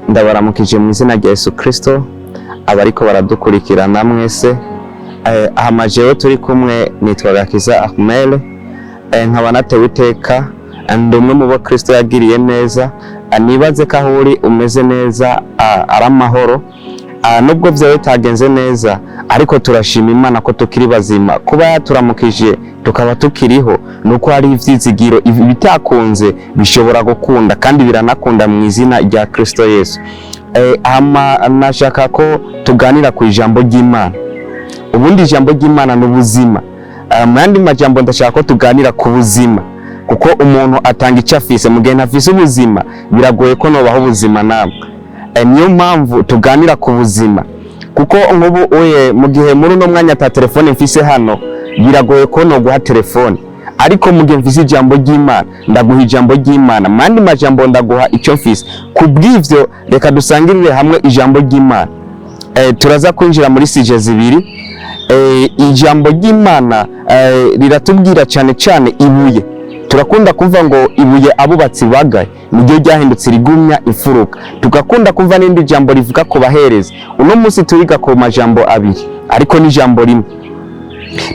Ndabaramukije mu izina rya Yesu Christo, abariko baradukurikirana mwese. Ahamajewe turi kumwe nitwa Gakiza Ahmed, nkaba natewe iteka ndi umwe mu bo Christo yagiriye neza. Nibaze ko aho uri umeze neza, ari amahoro, nubwo vyawe bitagenze neza, ariko turashima Imana ko tukiri bazima. Kuba yaturamukije tukaba tukiriho nuko hari ivyizigiro, bitakunze bishobora gukunda kandi biranakunda mu izina rya Kristo Yesu. Nashaka ko tuganira ku ijambo ry'Imana. Ubundi ijambo ry'Imana n'ubuzima. Mu yandi majambo ndashaka ko tuganira ku buzima, kuko umuntu atanga icyo afise. Mu gihe ntafise ubuzima biragoye ko nobaho ubuzima namwe. Niyo mpamvu tuganira ku buzima, kuko nk'ubu mu gihe muri uno mwanya ata telefone mfise hano, biragoye ko no guha telefone. Ariko mu gihe mfise ijambo ry'Imana, ndaguha ijambo ry'Imana. Mu yandi majambo ndaguha icyo mfise. Kubw'ivyo reka dusangirire hamwe ijambo ry'Imana. Turaza kwinjira muri sije zibiri. Ijambo ry'Imana riratubwira cyane cyane ibuye. Turakunda kuvuga ngo ibuye Abubatsi Bagaye niryo ryahindutse rigumya Imfuruka. Tugakunda kuvuga n'indi jambo rivuga ku baherezi. Uno munsi turiga ku majambo abiri, ariko ni jambo rimwe.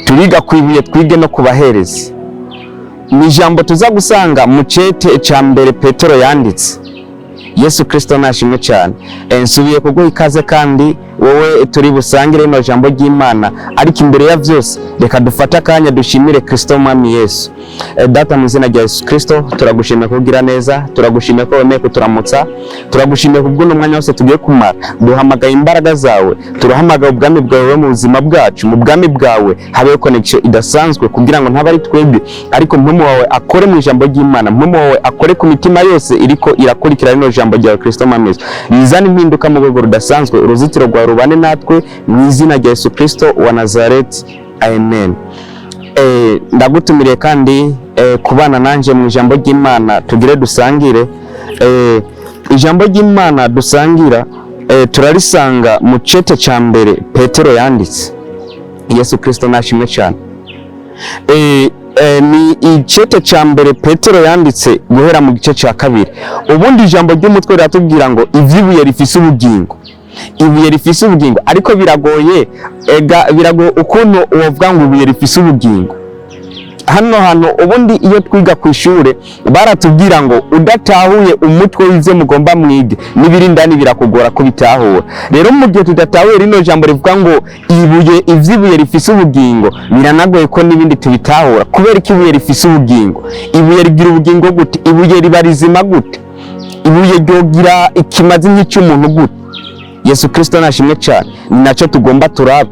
Turiga ku ibuye, twige no ku baherezi. Ni jambo tuza gusanga mu cete ca mbere Petero yanditse. Yesu Christo nashimwe cyane. Nsubiye kuguha ikaze kandi wowe turi busangire no jambo ry'Imana, ariko imbere ya vyose reka dufata akanya dushimire Kristo Mwami Yesu. Data mu izina rya Yesu Kristo, turagushimiye kugira neza, turagushimiye ko wemeye kuturamutsa, turagushimiye kubw'uno mwanya wose tugiye kumara. Duhamagaye imbaraga zawe, turahamagaye ubwami bwawe mu buzima bwacu. Mu bwami bwawe habeho connection idasanzwe, kugira ngo ntabari twebwe, ariko mpemu wawe akore mu ijambo ry'Imana. Mpemu wawe akore ku mitima yose iriko irakurikira rino jambo rya Kristo Mwami Yesu. Nizane impinduka mu rwego rudasanzwe, uruzitiro rwa rubane natwe mu izina rya Yesu Kristo wa Nazareti, amen. Ndagutumiriye kandi kubana nanje mu ijambo ry'Imana tugire dusangire. Ijambo ry'Imana dusangira turarisanga mu cete ca mbere Petero yanditse. Yesu Kristo nashimwe cyane. Ni icete ca mbere Petero yanditse guhera mu gice ca kabiri. Ubundi ijambo ry'umutwe riratubwira ngo ivy'ibuye rifise ubugingo. Ibuye rifise ubugingo, ariko biragoye ukuntu wovuga ngo ibuye rifise ubugingo. Hano ubundi iyo twiga ku ishure baratubwira ngo udatahuye umutwe w'ivyo mugomba mwige n'ibiri ndani birakugora kubitahura. Rero mu gihe tudatahuye rino jambo rivuga ngo ivy'ibuye rifise ubugingo, biranagoye ko n'ibindi tubitahura. Kubera ko ibuye rifise ubugingo, ibuye rigira ubugingo gute? Ibuye riba rizima gute? Ibuye ryogira ikimazi nk'icy'umuntu gute? Yesu Kristo nashimwe cyane, ni naco tugomba turaba.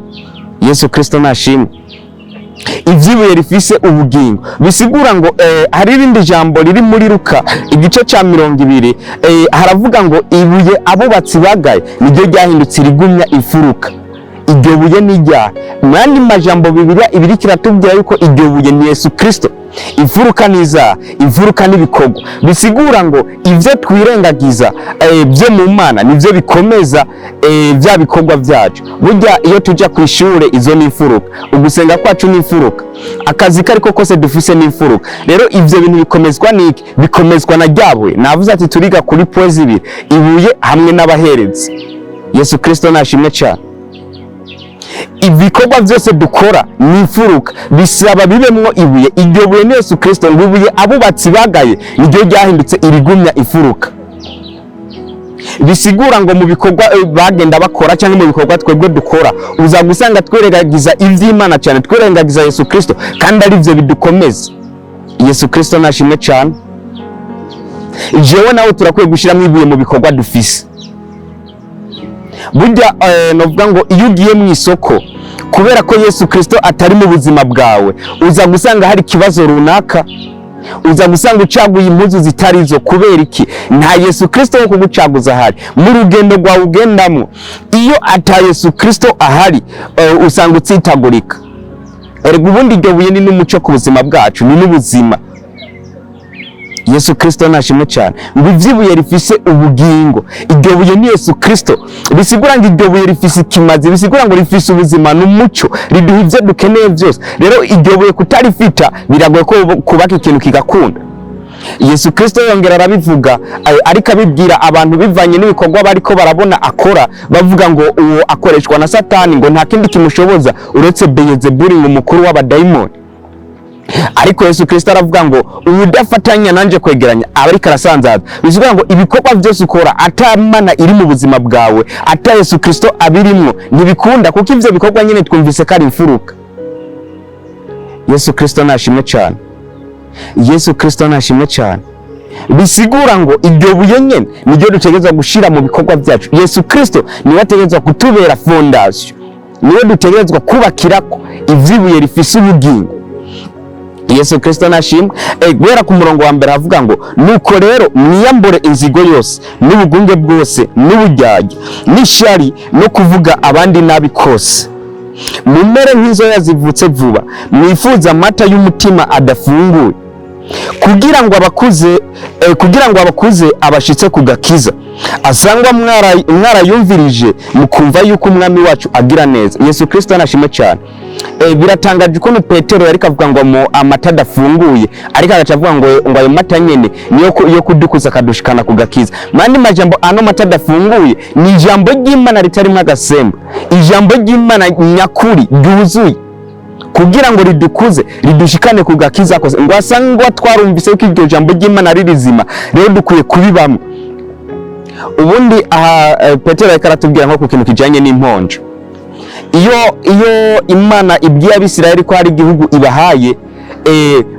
Yesu Kristo nashimwe. Ivy'ibuye rifise ubugingo bisigura ngo hari irindi jambo riri muri Luka igice ca 20, haravuga ngo ibuye Abubatsi Bagaye niryo ryahindutse rigumya Imfuruka. Iryo buye ni rya. Mu yandi majambo Bibiliya ibiri kiratubwira yuko iryo buye ni Yesu Kristo. Imfuruka niza, imfuruka n'ibikorwa. Bisigura ngo ivyo twirengagiza byo mu Mana nivyo bikomeza bya bikorwa byacu. Burya iyo tuja ku ishure izo ni imfuruka, ugusenga kwacu ni imfuruka, akazi kariko kose dufise ni imfuruka. Rero ivyo bintu bikomezwa niki? Bikomezwa na ryabuye. Navuze ati turiga kuri point zibiri, ibuye hamwe n'abaherezi. Yesu Kristo nashimwe cyane. Ibikorwa byose dukora ni imfuruka, bisaba bibemwo ibuye. Iryo buye ni Yesu Kristo. Ngo ibuye Abubatsi Bagaye niryo ryahindutse irigumya Imfuruka. Bisigura ngo mu bikorwa bagenda bakora cyangwa mu bikorwa twebwe dukora, uza gusanga twerengagiza ivy'Imana cyane, twerengagiza Yesu Kristo, kandi ari byo bidukomeza. Yesu Kristo nashimwe cyane. Jewe nawe turakwiye gushiramo ibuye mu bikorwa dufise. Burya novuga ngo iyo ugiye mu isoko, kubera ko Yesu Kristo atari mu buzima bwawe, uza gusanga hari kibazo runaka, uza gusanga ucaguye impuzu zitarizo. Kubera iki? Nta Yesu Kristo wo kugucaguza ahari mu rugendo rwawe ugendamo. Iyo ata Yesu Kristo ahari, usanga utsitagurika. Erega ubundi iryo buye ni n'umuco ku buzima bwacu, ni n'ubuzima. Yesu Christo nashimwe cyane ngo ivyibuye rifise ubugingo. Iryo buye ni Yesu Christo. Bisigura ngo iryo buye rifise ikimazi, bisigura ngo rifise ubuzima n'umuco, riduha ivyo dukeneye byose. Rero iryo buye kutarifita biragoye ko kubaka ikintu kigakunda. Yesu Christo yongera arabivuga ariko abibwira abantu bivanye n'ibikorwa bariko barabona akora, bavuga ngo uwo akoreshwa na Satani, ngo nta kindi kimushoboza uretse Beyezebuli umukuru w'abadayimoni. Ariko Yesu Christo aravuga ngo udafatanya nanje kwegeranya abariko arasanzaza. Bivuga ngo ibikorwa byose ukora atamana iri mu buzima bwawe, ata Yesu Christo abirimwo ntibikunda, kuko ivyo bikorwa nyene twumvise ko ari imfuruka. Yesu Christo nashimwe cyane. Yesu Christo nashimwe cyane. Bisigura ngo iryo buye nyene niryo dutegerezwa gushira mu bikorwa byacu. Yesu Christo niwe ategerezwa kutubera fondation, niwe dutegerezwa kubakirako ivyibuye rifise ubugingo. Yesu Christo nashimwe. Guhera ku murongo wa mbere avuga ngo nuko rero mwiyambure inzigo yose n'ubugunge bwose n'ubujyajya n'ishari no kuvuga abandi nabi kose. Mumere nk'inzoya zivutse vuba, mwifuza amata y'umutima adafunguye, kugira ngo abakuze abashitse ku gakiza, asangwa mwarayumvirije mukumva yuko umwami wacu agira neza. Yesu Christo nashimwe cyane. Biratangaje ko Petero yari kavuga ngo amata adafunguye, ariko agaca avuga ngo ayo mata nyene niyo yo kudukuza kadushikana ku gakiza. Mandi majambo ano mata adafunguye ni ijambo ry'Imana ritarimo agasembo, ijambo ry'Imana nyakuri ryuzuye, kugira ngo ridukuze ridushikane ku gakiza kose. Ngo asangwa twarumvise ko iryo jambo ry'Imana ririzima, rero dukwiye kubibamo. Ubundi Petero yakaratubwira nko ku kintu kijanye n'imponjo. Iyo Imana ibwiye Abisirayeli ko hari igihugu ibahaye,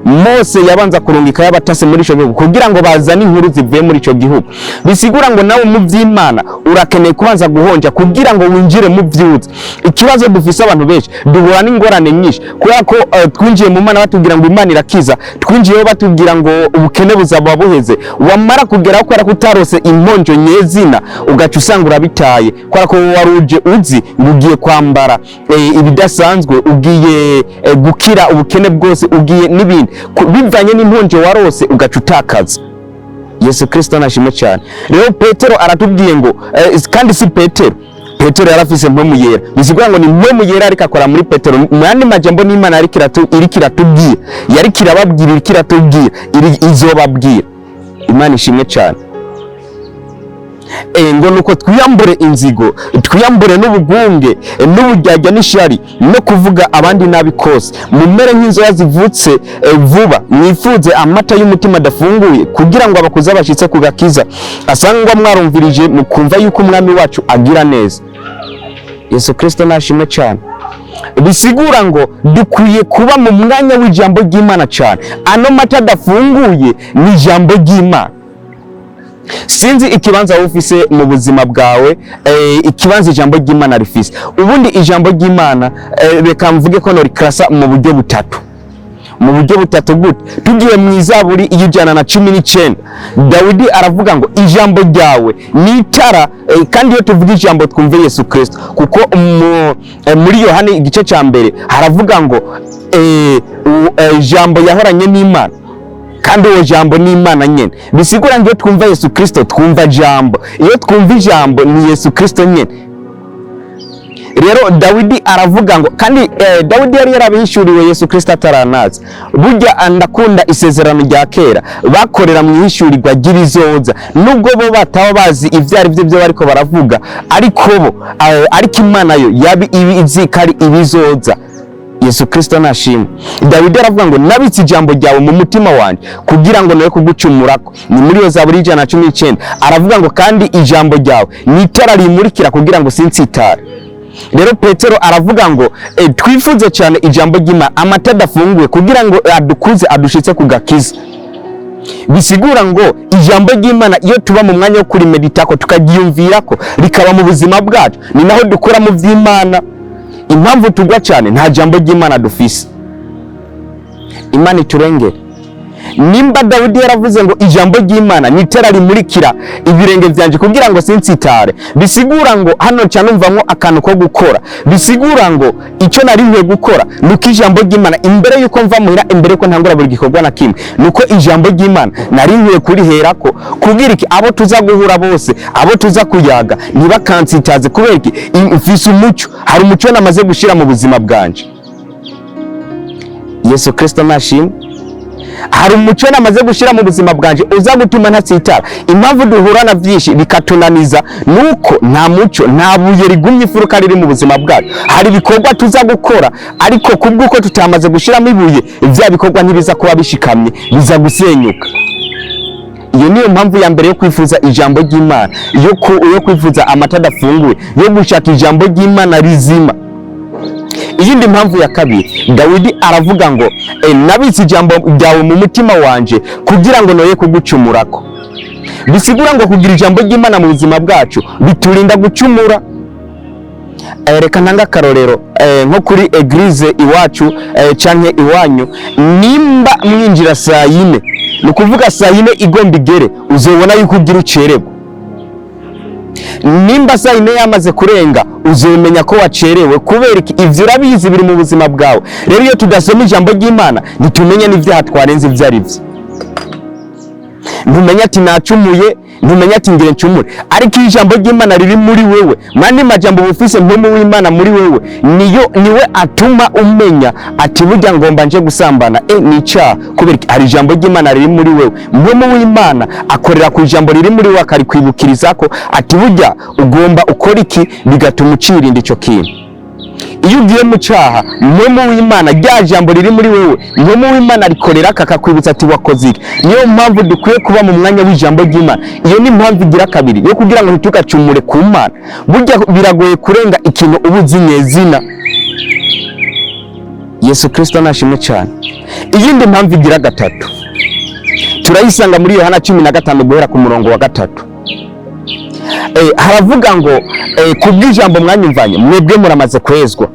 Mose yabanza kurungika y'abatase muri ico gihugu kugira ngo bazane inkuru zivuye muri ico gihugu. Bisigura ngo nawe mu vy'Imana urakeneye kubanza guhonja kugira ngo winjire mu vyuzi. Ikibazo dufise abantu benshi duhura n'ingorane nyinshi kubera ko twinjiye mu Mana batubwira ngo Imana irakiza, twinjiyeho batubwira ngo ubukene buzaba buheze, wamara kugeraho kubera kutarose imponjo nyezina ugaca usanga urabitaye kubera ko waruje uzi ugiye kwambara ibidasanzwe, ugiye gukira ubukene bwose, ugiye n'ibindi bivanye n'imponjo warose ugaca utakaza. Yesu Christo nashimwe cyane. Rero Petero aratubwiye ngo kandi si Petero yarafise mpemu yera. Bisigura ngo ni mpemu yera ariko akora muri Petero. Mu yandi majambo n'Imana iri kiratubwira, yari kirababwira, iri kiratubwira, izobabwira. Imana ishimwe cyane. Ngo nuko twiyambure inzigo, twiyambure n'ubugunge n'ubujyajya n'ishari no kuvuga abandi nabi kose. Mumere nk'inzoya zivutse vuba, mwifuze amata y'umutima adafunguye, kugira ngo abakuze abashitse ku gakiza, asangwa mwarumvirije mukumva yuko umwami wacu agira neza. Yesu Christo nashimwe cyane. Bisigura ngo dukwiye kuba mu mwanya w'ijambo ry'Imana cyane. Ano mata adafunguye ni ijambo ry'Imana. Sinzi ikibanza ufise mu buzima bwawe, ikibanza ijambo ry'Imana rifise. Ubundi ijambo ry'Imana reka mvuge ko no rikrasa mu buryo butatu. Mu buryo butatu gute? Tugiye mu Izaburi y'ijana na 19, Dawidi aravuga ngo ijambo ryawe ni itara, kandi iyo tuvuga ijambo twumve Yesu Christo, kuko muri Yohana igice cya mbere haravuga ngo ijambo yahoranye n'Imana, kandi uwo jambo ni Imana nyene. Bisigura ngo twumva Yesu Christo twumva jambo, iyo twumva ijambo ni Yesu Christo nyene. Rero Dawidi aravuga ngo, kandi Dawidi yari yarabihishuriwe Yesu Christo ataranaza. Burya ndakunda isezerano rya kera bakorera mu ihishurirwa ry'ibizoza, nubwo bo bataba bazi ivyo ari byo bariko baravuga, ariko Imana yo yabi izi kari ibizoza. Yesu Christo nashimwe. Dawidi aravuga ngo nabitse ijambo ryawe mu mutima wanje kugira ngo nawe kugucumurako. Ni muri iyo Zaburi y'ijana na 19 aravuga ngo kandi ijambo ryawe ni itara rimurikira kugira ngo sinsitare. Rero Petero aravuga ngo twifuze cyane ijambo ry'Imana amata adafunguye kugira ngo adukuze adushitse ku gakiza. Bisigura ngo ijambo ry'Imana iyo tuba mu mwanya wo kurimeditako tukagiyumvirako rikaba mu buzima bwacu, ni naho dukura mu vy'Imana. Impamvu tugwa cyane nta jambo ry'Imana dufise. Imana iturengere. nimba Dawidi yaravuze ngo ijambo ry'Imana ni itara rimurikira ibirenge vyanje kugira ngo sinsitare, bisigura ngo hano cyane umvamwo akantu ko gukora, bisigura ngo icyo nari nkwiye gukora nuko ijambo ry'Imana imbere yuko mva muhira, imbere ko ntangura buri gikorwa na kimwe, nuko ijambo ry'Imana nari nkwiye kuriherako kugira iki abo tuza guhura bose, abo tuza kuyaga ntibakansitaze, kubera iki mfise umucyo, hari umucyo namaze gushira mu buzima bwanje. Yesu Christo nashimwe. Hari umucyo namaze gushira mu buzima bwanje uza gutuma ntatsitara. Impamvu duhura na byinshi bikatunaniza nuko nta mucyo, nta buye rigumye imfuruka riri mu buzima bwacu. Hari bikorwa tuza gukora ariko kubwuko tutamaze gushiramo ibuye, ivya bikorwa ntibiza kuba bishikamye, biza gusenyuka. Iyo niyo mpamvu ya mbere yo kwifuza ijambo ry'Imana, yo kwifuza amata adafunguye, yo gushaka ijambo ry'Imana rizima. Iyindi mpamvu ya kabiri, Dawidi aravuga ngo nabitse ijambo ryawe mu mutima wanje kugira ngo noye kugucumurako. Bisigura ngo kugira ijambo ry'Imana mu buzima bwacu biturinda gucumura. Reka ntanga akarorero nko kuri eglise iwacu canke iwanyu, nimba mwinjira saa 4, nukuvuga saa 4 igomba igere uzobona yuko ugira ucererwa. Nimba saa 4 yamaze kurenga uzomenya ko wacerewe, kubera ivyo urabizi biri mu buzima bwawe. Rero iyo tudasoma ijambo ry'Imana ntitumenya n'ivyaha twarenze ivyo ari vyo. Ntumenya ati nacumuye, ntumenya ati ngire ncumure, ariko ijambo ry'Imana riri muri wewe, mandi majambo bufise mpemu w'Imana muri wewe, niwe atuma umenya ati burya ngomba nje gusambana ni icyaha, kubera ari ijambo ry'Imana riri muri wewe. Mpemu w'Imana akorera ku ijambo riri muri wewe, akarikwibukiriza ko ati burya ugomba ukora iki, bigatuma ucirinda ico kintu. Iyo ugiye mu cyaha, mpemu w'Imana rya jambo riri muri wewe, mpemu w'Imana rikorera akakwibutsa ati wakoze iki. Niyo mpamvu dukwiye kuba mu mwanya w'ijambo ry'Imana. Iyo ni impamvu igira kabiri yo kugira ngo ntitugacumure ku Mana. Burya biragoye kurenga ikintu ubuzi nyezina. Yesu Christo nashimwe cyane. Iyindi mpamvu igira gatatu, turayisanga muri Yohana 15 guhera ku murongo wa 3. Haravuga ngo kubw'ijambo mwanyumvanye mwebwe muramaze kwezwa.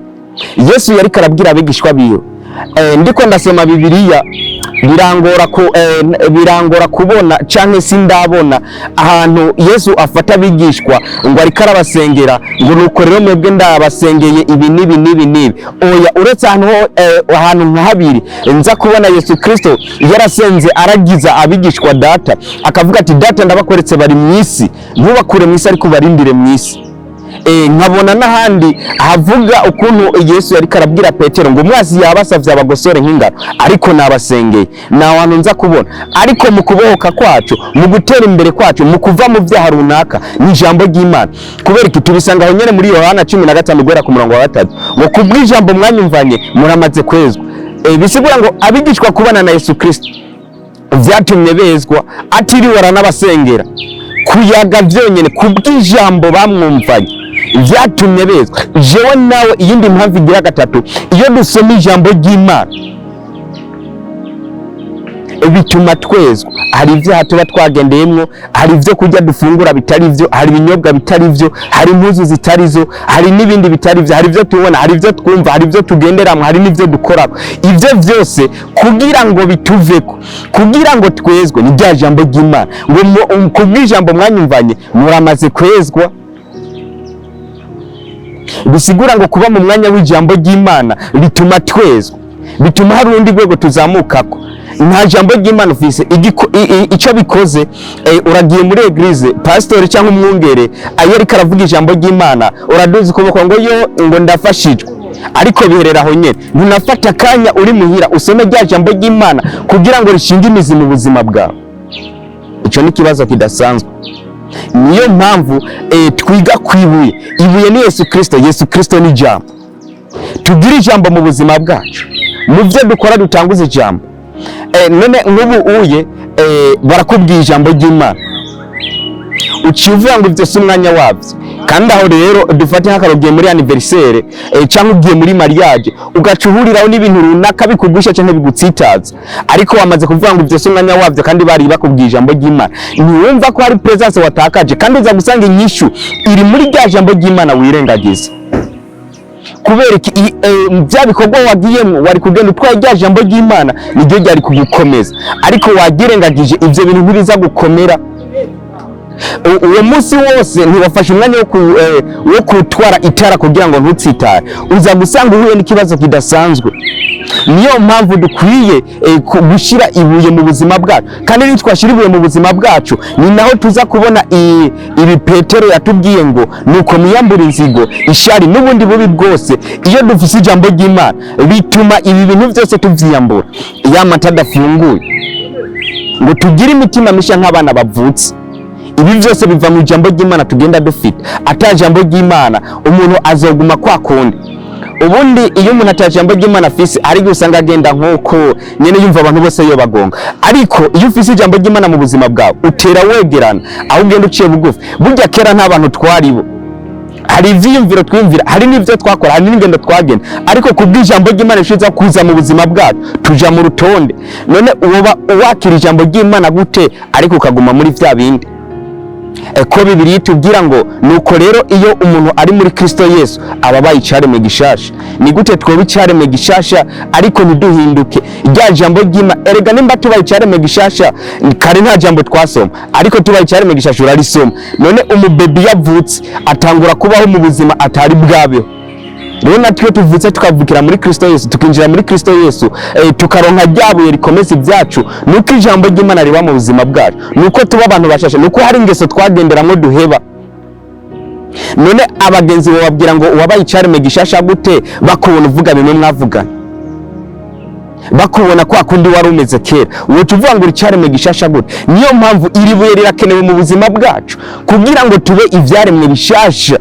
Yesu yari karabwira abigishwa biwe, ndiko ndasoma Bibiliya birangora kubona canke sindabona ahantu Yesu afata abigishwa ngo ariko arabasengera ngo nuko rero mwebwe ndabasengeye ibi nibi. Oya, uretse ahantu nka habiri nza kubona Yesu Christo yarasenze aragiza abigishwa data, akavuga ati data ndabakweretse bari mw'isi, ntubakure mw'isi ariko barindire mw'isi. Nkabona n'ahandi havuga ukuntu Yesu yari karabwira Petero ngo umwasi yabasavye abagosore nk'ingaro, ariko nabasengeye. Na wantu nza kubona ariko mu kubohoka kwacu, mu gutera imbere kwacu, mu kuva mu vyaha runaka ni ijambo ry'Imana. Kubera iki tubisanga aho nyene muri Yohana 15 guhera ku murongo wa 3 ngo kubw'ijambo mwanyumvanye muramaze kwezwa. Bisigura ngo abigishwa kubana na Yesu Christo vyatumye bezwa, atiriwe aranabasengera, kuyaga vyonyene kubw'ijambo bamwumvanye vyatumye bezwa. Jewe nawe iyindi mpamvu igira gatatu, iyo dusoma ijambo ry'Imana bituma twezwa. Hari ivyaha tuba twagendeyemwo, hari ivyo kurya dufungura bitari vyo, hari ibinyobwa bitari vyo, hari impuzu zitari zo, hari n'ibindi bitari vyo, hari ivyo tubona, hari ivyo twumva, hari ivyo tugenderamwo, hari n'ivyo dukorako. Ivyo vyose kugira ngo bituveko, kugira ngo twezwe, ni rya jambo ry'Imana ngo kubw'ijambo mwanyumvanye muramaze kwezwa. Bisigura ngo kuba mu mwanya w'ijambo ry'Imana bituma twezwa, bituma hari urundi rwego tuzamukako. Nta jambo ry'Imana ufise icyo bikoze, uragiye muri eglise, pastor cyangwa umwungere ariko aravuga ijambo ry'Imana, uraduze kuboko ngo ngo ndafashijwe, ariko biherera aho nyene. Ntunafata kanya uri muhira usome rya jambo ry'Imana kugira ngo rishinge imizi mu buzima bwawe. Ico ni kibazo kidasanzwe. Niyo mpamvu twiga kwibuye. Ibuye ni Yesu Christo, Yesu Christo ni ijambo. Tugira ijambo mu buzima bwacu, mu byo dukora dutanguza ijambo. None nk'ubu uye barakubwiye ijambo ry'Imana, ucivuga ngo ivyo si umwanya wabyo. Kandi aho rero dufate nk'akarugiye muri anniversaire cyangwa ugiye muri mariage, ugacuhuriraho n'ibintu runaka bikugusha cyangwa bigutsitaza, ariko wamaze kuvuga ngo ivyo si umwanya wabyo kandi bari bakubwiye ijambo ry'Imana, ntiwumva ko hari presence watakaje, kandi uza gusanga inyishu iri muri rya jambo ry'Imana wirengagiza. kubera bya bikorwa wagiyemo wari kugenda utwaye rya jambo ry'Imana niryo ryari kugukomeza, ariko wagirengagije ibyo bintu ntibiza gukomera. Uwo munsi wose ntiwafashe umwanya wo kutwara itara kugira ngo ntutsitare, uza gusanga uhuye n'ikibazo kidasanzwe. Niyo mpamvu dukwiye gushyira ibuye mu buzima bwacu, kandi nitwashyira ibuye mu buzima bwacu ni naho tuza kubona ibi Petero yatubwiye ngo nuko mwiyambura inzigo, ishari n'ubundi bubi bwose. Iyo dufise ijambo ry'Imana bituma ibi bintu byose tuvyiyambura. Ya mata adafunguye ngo tugire imitima misha nk'abana bavutse. Ibi byose biva mu ijambo ry'Imana tugenda dufite. Ata jambo ry'Imana umuntu azoguma kwa kundi. Ubundi iyo umuntu atajambo ry'Imana afise ari gusanga agenda nk'uko nyene yumva abantu bose yo bagonga, ariko iyo ufise ijambo ry'Imana mu buzima bwawe utera wegerana, aho ugenda uciye bugufi. Burya kera nta bantu twaribo, hari ivyiyumviro twiyumvira, hari n'ivyo twakora, hari n'ingendo twagenda, ariko kubw'ijambo ry'Imana rishiza kuza mu buzima bwacu tuja mu rutonde. None uba wakira ijambo ry'Imana gute ariko ukaguma muri vya bindi? Ko Bibiliya itubwira ngo nuko rero iyo umuntu ari muri Christo Yesu aba bayicaremwe gishasha. Ni gute twoba icaremwe gishasha ariko ntiduhinduke rya jambo ry'Imana? Erega nimba tubayicaremwe gishasha kare nta jambo twasoma, ariko tubayicaremwe gishasha urarisoma. None umubebi yavutse atangura kubaho mu buzima atari bwabeho. Rero natwe tuvutse tukavukira muri Christo Yesu, tukinjira muri Christo Yesu, tukaronka ryabuye rikomeza ibyacu, nuko ijambo ry'Imana riba mu buzima bwacu, nuko tuba abantu bashasha, nuko hari ingeso twagenderamo duheba. None abagenzi bababwira ngo wabaye icaremwe gishasha gute bakubona uvuga bimwe mwavugana, bakubona kwa kundi wari umeze kera, uwo tuvuga ngo icaremwe gishasha gute? Niyo mpamvu iri buye rirakenewe mu buzima bwacu kugira ngo tube ivyaremwe bishasha.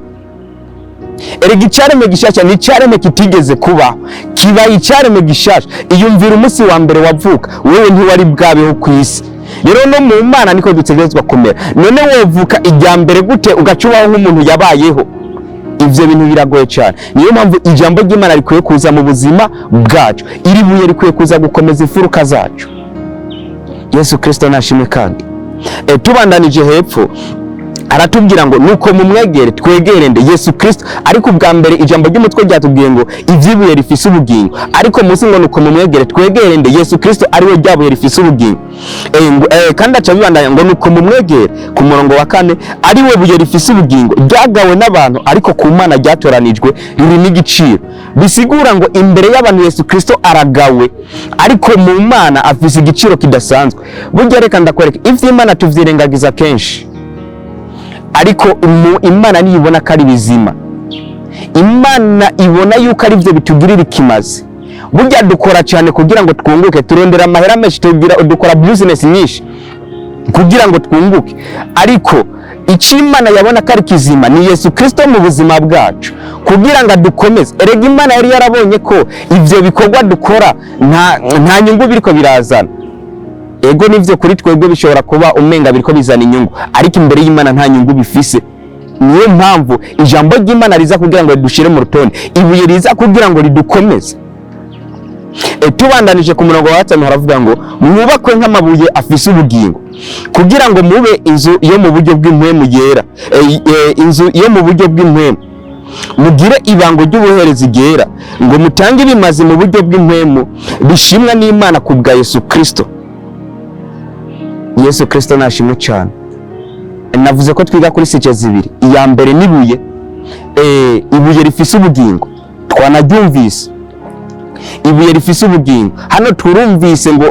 Erega icaremwe gishasha ni icaremwe kitigeze kubaho, kiba icaremwe gishasha. Iyumvira umunsi wa mbere wavuka, wewe ntiwari bwabeho ku isi. Rero no mu Mana niko dutegerezwa kumera. None wovuka ijya mbere gute ugacubaho nk'umuntu yabayeho? Ivyo bintu biragoye cyane. Niyo mpamvu ijambo ry'Imana rikwiye kuza mu buzima bwacu, iri buye rikwiye kuza gukomeza imfuruka zacu. Yesu Christo nashimwe. Kandi tubandanije hepfo aratubwira ngo nuko mumwegere twegerende Yesu Christo, ariko ubwa mbere ijambo ry'umutwe ryatubwiye ngo ivyibuye rifise ubugingo, ariko munsi ngo nuko mumwegere twegerende Yesu Christo ariwe ryabuye rifise ubugingo. Kandi aca bibandanya ngo nuko mumwegere ku murongo wa 4 ariwe buye rifise ubugingo, ryagawe n'abantu ariko ku Mana ryatoranijwe riri n'igiciro. Bisigura ngo imbere y'abantu Yesu Christo aragawe, ariko mu Mana afise igiciro kidasanzwe. Burya reka ndakwereka ivy'Imana tuvyirengagiza kenshi, ariko Imana niyibona ko ari bizima, Imana ibona yuko ari byo bitugirira ikimazi. Burya dukora cyane kugira ngo twunguke, turondera amahera menshi, dukora business nyinshi kugira ngo twunguke, ariko icyo Imana yabona ko ari kizima ni Yesu Christo mu buzima bwacu kugira ngo dukomeze. Erega Imana yari yarabonye ko ivyo bikorwa dukora nta nyungu biriko birazana. Ego nivyo kuri twebwe bishobora kuba umenga biriko bizana inyungu, ariko imbere y'Imana nta nyungu bifise. Niyo mpamvu ijambo ry'Imana riza kugira ngo ridushire mu rutonde, ibuye riza kugira ngo ridukomeze. Tubandanije ku murongo wa 5 haravuga ngo mwubakwe nk'amabuye afise ubugingo kugira ngo mube inzu yo mu buryo bw'impwemu yera, inzu yo mu buryo bw'impwemu, mugire ibango ry'ubuherezi ryera, ngo mutange ibimazi mu buryo bw'impwemu bishimwa n'Imana ku bwa Yesu Christo. Yesu Christo nashimwe cyane. Navuze ko twiga kuri sike zibiri. Iya mbere nibuye, ibuye rifise ubugingo, twanaryumvise ibuye rifise ubugingo. Hano turumvise ngo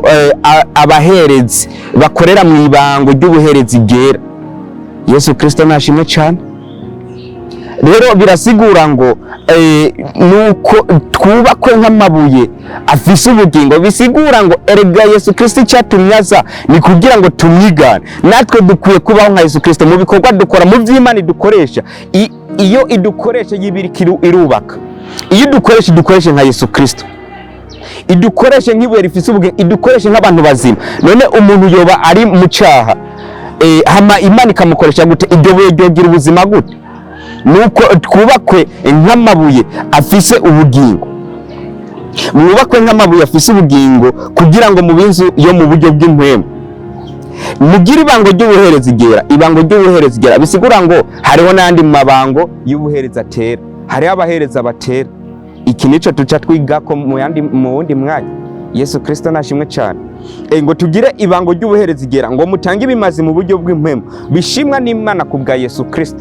abaherezi bakorera mu ibango ry'ubuherezi ryera. Yesu Christo nashimwe cyane. Rero birasigura ngo nuko twubakwe nk'amabuye afise ubugingo. Bisigura ngo erega Yesu Christo cyatumyaza ni kugira ngo tumwigane. Natwe dukwiye kubaho nka Yesu Christo mu bikorwa dukora, mu vy'Imana dukoresha. Iyo idukoresha yibirikiru irubaka. Iyo dukoreshe nka Yesu Christo, idukoreshe nk'ibuye rifise ubugingo, idukoreshe nk'abantu bazima. None umuntu yoba ari mu cyaha, hama Imana ikamukoresha gute? Iryo buye ryogira ubuzima gute? Nuko twubakwe nk'amabuye afise ubugingo, mwubakwe nk'amabuye afise ubugingo kugira ngo mube inzu yo mu buryo bw'impwemu, mugire ibango ry'ubuherezi ryera. Ibango ry'ubuherezi ryera bisigura ngo hariho n'andi mabango y'ubuherezi atera, hariho abahereza batera. iki nico tuca twigako mu wundi mwanya. Yesu Christo nashimwe cyane. Ngo tugire ibango ry'ubuherezi gera ngo mutange ibimazi mu buryo bw'impwemu bishimwa n'Imana kubwa Yesu Christo.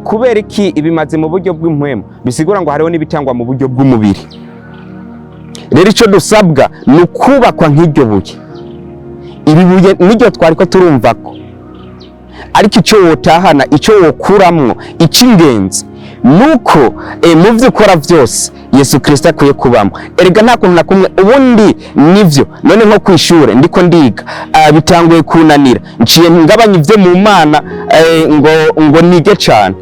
Kubera iki ibimazi mu buryo bw'impwemu? Bisigura ngo hariho n'ibitangwa mu buryo bw'umubiri. Rero icyo dusabwa ni ukubakwa nk'iryo buye. Iri buye niryo twari ko turumva ko, ariko icyo wotahana, icyo wokuramwo, icy'ingenzi nuko mu byo ukora byose Yesu Christo akwiye kubamo. Erega nta kuntu na kumwe ubundi nivyo none nko kwishure ndiko ndiga bitanguye kunanira nciye ngabanya ivyo mu Mana ngo nige cyane,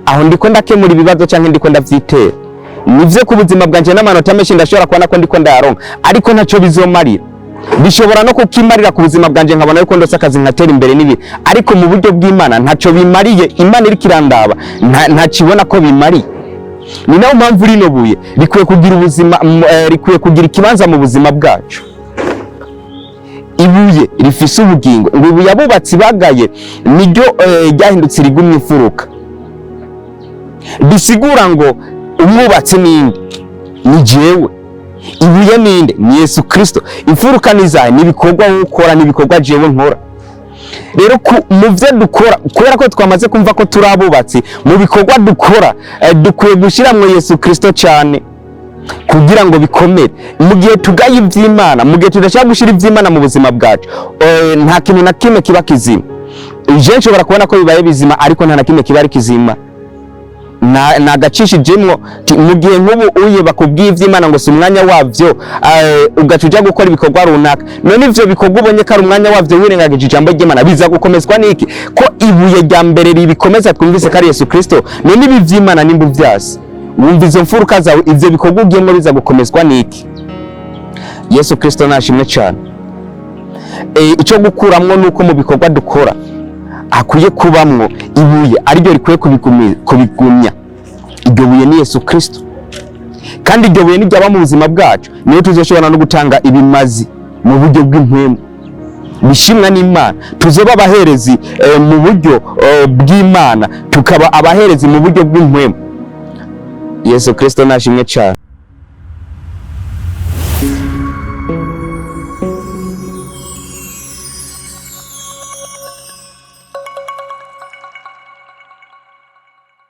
aho ndiko ndakemura ibibazo cyangwa ndiko ndavyitera. Nivyo ku buzima bwanje n'amanota menshi ndashobora kubona ko ndiko ndaronka, ariko ntacyo bizomarira. Bishobora no kukimarira ku buzima bwanje nkabona yuko ndose akazi nkatera imbere nibi, ariko mu buryo bw'Imana ntacyo bimariye. Imana iri kirandaba ntakibona ko bimariye. Ni nayo mpamvu rino buye rikwiye kugira ubuzima, rikwiye kugira ikibanza mu buzima bwacu. Ibuye rifise ubugingo. Ngo ibuye abubatsi bagaye niryo ryahindutse rigumye imfuruka. Bisigura ngo umwubatsi ninde? Ni jewe. Ibuye ninde? Ni Yesu Christo. Imfuruka nizaye nibikorwa ukora, nibikorwa jewe nkora. Rero mu byo dukora, kubera ko twamaze kumva ko turi abubatsi, mu bikorwa dukora dukwiye gushyiramo Yesu Christo cyane kugira ngo bikomere. Mu gihe tugaye iby'Imana, mu gihe tudashaka gushyira iby'Imana mu buzima bwacu, nta kintu na kimwe kiba kizima. Je nshobora kubona ko bibaye bizima, ariko nta na kimwe kiba ari kizima. Nagacishijemwo mu gihe nk'ubu uye bakubwiye iby'Imana ngo si umwanya wabyo, ugacuja gukora ibikorwa runaka, none ivyo bikorwa ubonye ko ari umwanya wabyo wirengagije ijambo ry'Imana, biza gukomezwa n'iki? Ko ibuye rya mbere ribikomeza twumvise ko ari Yesu Christo, none ibi by'Imana nimba uvyase, wumva izo mfuruka zawe, ivyo bikorwa ugiyemo biza gukomezwa n'iki? Yesu Christo nashimwe cyane. Icyo gukuramwo nuko mu bikorwa dukora akwiye kubamwo ibuye ariryo rikwiye kubigumya. Iryo buye ni Yesu Christo, kandi iryo buye nijya mu buzima bwacu, niyo tuzoshobora no gutanga ibimazi mu buryo bw'impwemu bishimwa n'Imana. Tuzoba abaherezi mu buryo bw'Imana, tukaba abaherezi mu buryo bw'impwemu. Yesu Christo nashimwe cyane.